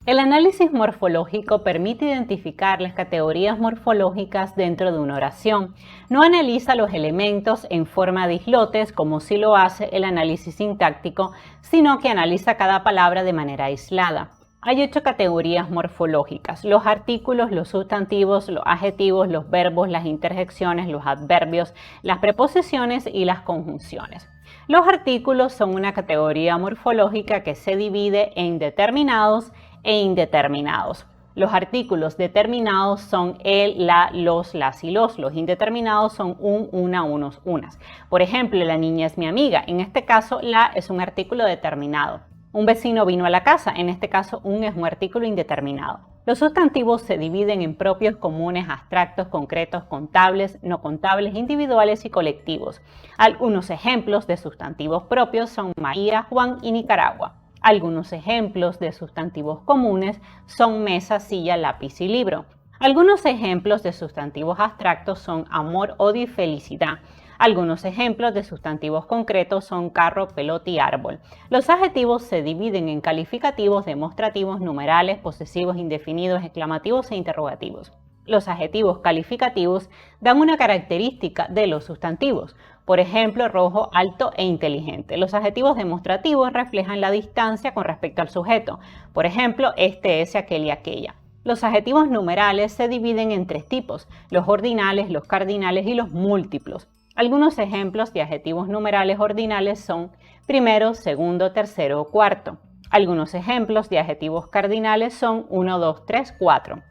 El análisis morfológico permite identificar las categorías morfológicas dentro de una oración. No analiza los elementos en forma de islotes como sí lo hace el análisis sintáctico, sino que analiza cada palabra de manera aislada. Hay 8 categorías morfológicas: los artículos, los sustantivos, los adjetivos, los verbos, las interjecciones, los adverbios, las preposiciones y las conjunciones. Los artículos son una categoría morfológica que se divide en determinados e indeterminados. Los artículos determinados son el, la, los, las y los. Los indeterminados son un, una, unos, unas. Por ejemplo, la niña es mi amiga. En este caso, la es un artículo determinado. Un vecino vino a la casa. En este caso, un es un artículo indeterminado. Los sustantivos se dividen en propios, comunes, abstractos, concretos, contables, no contables, individuales y colectivos. Algunos ejemplos de sustantivos propios son María, Juan y Nicaragua. Algunos ejemplos de sustantivos comunes son mesa, silla, lápiz y libro. Algunos ejemplos de sustantivos abstractos son amor, odio y felicidad. Algunos ejemplos de sustantivos concretos son carro, pelota y árbol. Los adjetivos se dividen en calificativos, demostrativos, numerales, posesivos, indefinidos, exclamativos e interrogativos. Los adjetivos calificativos dan una característica de los sustantivos. Por ejemplo, rojo, alto e inteligente. Los adjetivos demostrativos reflejan la distancia con respecto al sujeto. Por ejemplo, este, ese, aquel y aquella. Los adjetivos numerales se dividen en 3 tipos: los ordinales, los cardinales y los múltiplos. Algunos ejemplos de adjetivos numerales ordinales son primero, segundo, tercero o cuarto. Algunos ejemplos de adjetivos cardinales son 1, 2, 3, 4.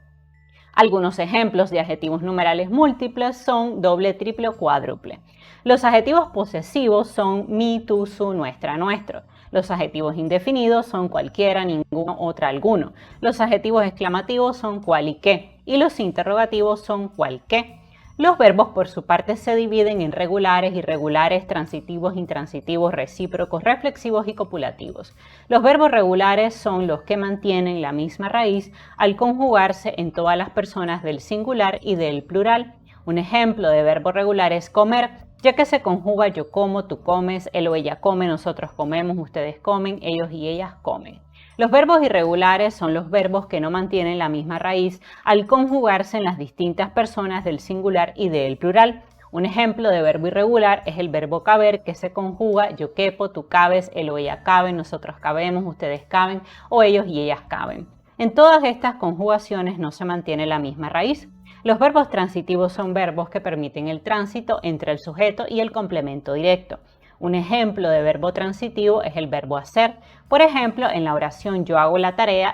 Algunos ejemplos de adjetivos numerales múltiples son doble, triple o cuádruple. Los adjetivos posesivos son mi, tú, su, nuestra, nuestro. Los adjetivos indefinidos son cualquiera, ninguno, otra, alguno. Los adjetivos exclamativos son cual y qué. Y los interrogativos son cual qué. Los verbos, por su parte, se dividen en regulares, irregulares, transitivos, intransitivos, recíprocos, reflexivos y copulativos. Los verbos regulares son los que mantienen la misma raíz al conjugarse en todas las personas del singular y del plural. Un ejemplo de verbo regular es comer, ya que se conjuga yo como, tú comes, él o ella come, nosotros comemos, ustedes comen, ellos y ellas comen. Los verbos irregulares son los verbos que no mantienen la misma raíz al conjugarse en las distintas personas del singular y del plural. Un ejemplo de verbo irregular es el verbo caber, que se conjuga yo quepo, tú cabes, él o ella caben, nosotros cabemos, ustedes caben o ellos y ellas caben. En todas estas conjugaciones no se mantiene la misma raíz. Los verbos transitivos son verbos que permiten el tránsito entre el sujeto y el complemento directo. Un ejemplo de verbo transitivo es el verbo hacer. Por ejemplo, en la oración yo hago la tarea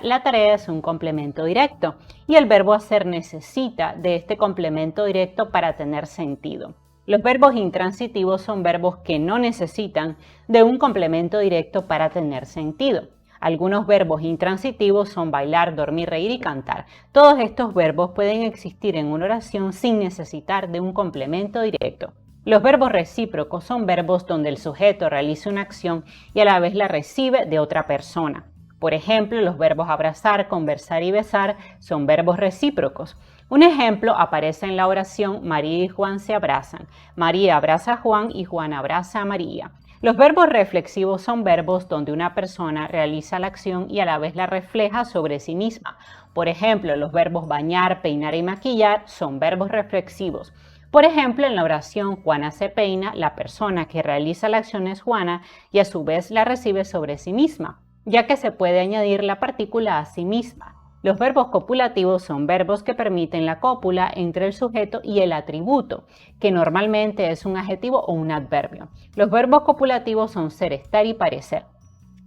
es un complemento directo y el verbo hacer necesita de este complemento directo para tener sentido. Los verbos intransitivos son verbos que no necesitan de un complemento directo para tener sentido. Algunos verbos intransitivos son bailar, dormir, reír y cantar. Todos estos verbos pueden existir en una oración sin necesitar de un complemento directo. Los verbos recíprocos son verbos donde el sujeto realiza una acción y a la vez la recibe de otra persona. Por ejemplo, los verbos abrazar, conversar y besar son verbos recíprocos. Un ejemplo aparece en la oración María y Juan se abrazan. María abraza a Juan y Juan abraza a María. Los verbos reflexivos son verbos donde una persona realiza la acción y a la vez la refleja sobre sí misma. Por ejemplo, los verbos bañar, peinar y maquillar son verbos reflexivos. Por ejemplo, en la oración Juana se peina, la persona que realiza la acción es Juana y a su vez la recibe sobre sí misma, ya que se puede añadir la partícula a sí misma. Los verbos copulativos son verbos que permiten la cópula entre el sujeto y el atributo, que normalmente es un adjetivo o un adverbio. Los verbos copulativos son ser, estar y parecer.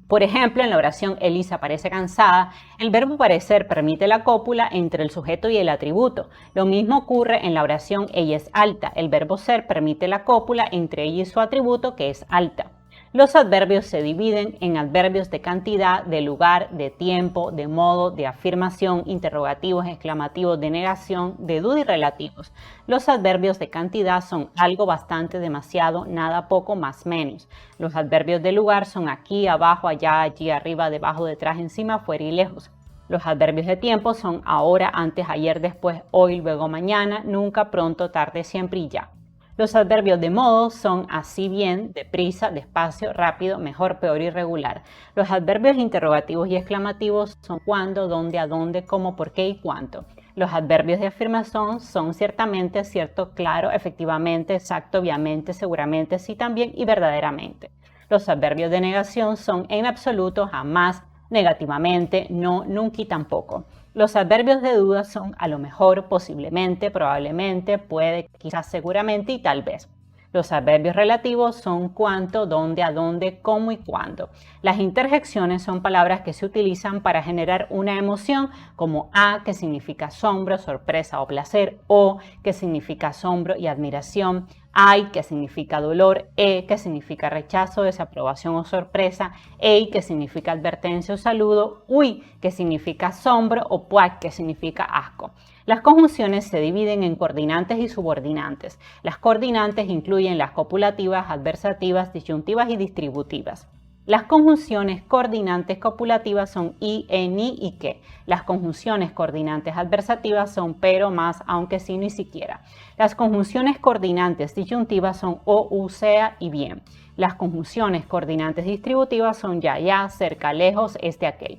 Por ejemplo, en la oración Elisa parece cansada, el verbo parecer permite la cópula entre el sujeto y el atributo. Lo mismo ocurre en la oración ella es alta. El verbo ser permite la cópula entre ella y su atributo, que es alta. Los adverbios se dividen en adverbios de cantidad, de lugar, de tiempo, de modo, de afirmación, interrogativos, exclamativos, de negación, de duda y relativos. Los adverbios de cantidad son algo, bastante, demasiado, nada, poco, más, menos. Los adverbios de lugar son aquí, abajo, allá, allí, arriba, debajo, detrás, encima, fuera y lejos. Los adverbios de tiempo son ahora, antes, ayer, después, hoy, luego, mañana, nunca, pronto, tarde, siempre y ya. Los adverbios de modo son así bien, deprisa, despacio, rápido, mejor, peor, irregular. Los adverbios interrogativos y exclamativos son cuándo, dónde, a dónde, cómo, por qué y cuánto. Los adverbios de afirmación son ciertamente, cierto, claro, efectivamente, exacto, obviamente, seguramente, sí, también y verdaderamente. Los adverbios de negación son en absoluto, jamás, negativamente, no, nunca y tampoco. Los adverbios de duda son a lo mejor, posiblemente, probablemente, puede, quizás, seguramente y tal vez. Los adverbios relativos son cuánto, dónde, a dónde, cómo y cuándo. Las interjecciones son palabras que se utilizan para generar una emoción, como a, que significa asombro, sorpresa o placer, o, que significa asombro y admiración, ay, que significa dolor, que significa rechazo, desaprobación o sorpresa, ei, que significa advertencia o saludo, uy, que significa asombro, o puac, que significa asco. Las conjunciones se dividen en coordinantes y subordinantes. Las coordinantes incluyen las copulativas, adversativas, disyuntivas y distributivas. Las conjunciones coordinantes copulativas son y, ni y que. Las conjunciones coordinantes adversativas son pero, más, aunque, sino y siquiera. Las conjunciones coordinantes disyuntivas son o, sea y bien. Las conjunciones coordinantes distributivas son ya, cerca, lejos, aquel.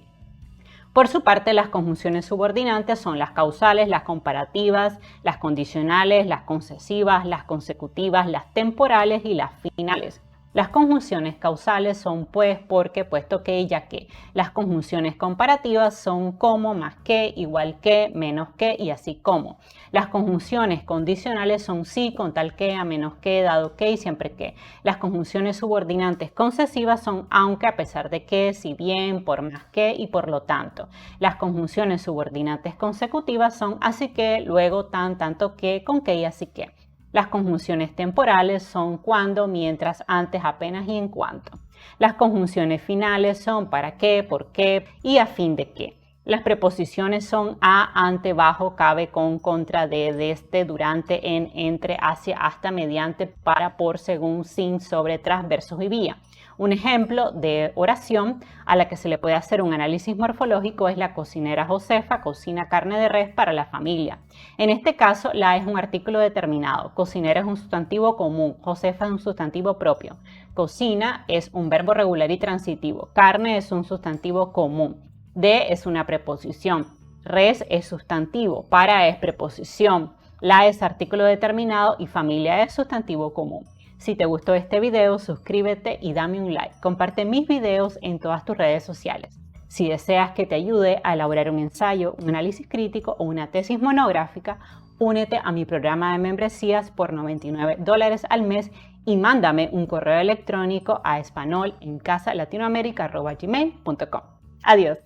Por su parte, las conjunciones subordinantes son las causales, las comparativas, las condicionales, las concesivas, las consecutivas, las temporales y las finales. Las conjunciones causales son pues, porque, puesto que, ya que. Las conjunciones comparativas son como, más que, igual que, menos que y así como. Las conjunciones condicionales son sí, con tal que, a menos que, dado que y siempre que. Las conjunciones subordinantes concesivas son aunque, a pesar de que, si bien, por más que y por lo tanto. Las conjunciones subordinantes consecutivas son así que, luego, tan, tanto que, con que y así que. Las conjunciones temporales son cuando, mientras, antes, apenas y en cuanto. Las conjunciones finales son para qué, por qué y a fin de qué. Las preposiciones son a, ante, bajo, cabe, con, contra, de, desde, durante, en, entre, hacia, hasta, mediante, para, por, según, sin, sobre, tras, versus y vía. Un ejemplo de oración a la que se le puede hacer un análisis morfológico es la cocinera Josefa cocina carne de res para la familia. En este caso, la es un artículo determinado, cocinera es un sustantivo común, Josefa es un sustantivo propio, cocina es un verbo regular y transitivo, carne es un sustantivo común, de es una preposición, res es sustantivo, para es preposición, la es artículo determinado y familia es sustantivo común. Si te gustó este video, suscríbete y dame un like. Comparte mis videos en todas tus redes sociales. Si deseas que te ayude a elaborar un ensayo, un análisis crítico o una tesis monográfica, únete a mi programa de membresías por $99 al mes y mándame un correo electrónico a espanolencasa.latinoamerica@gmail.com. Adiós.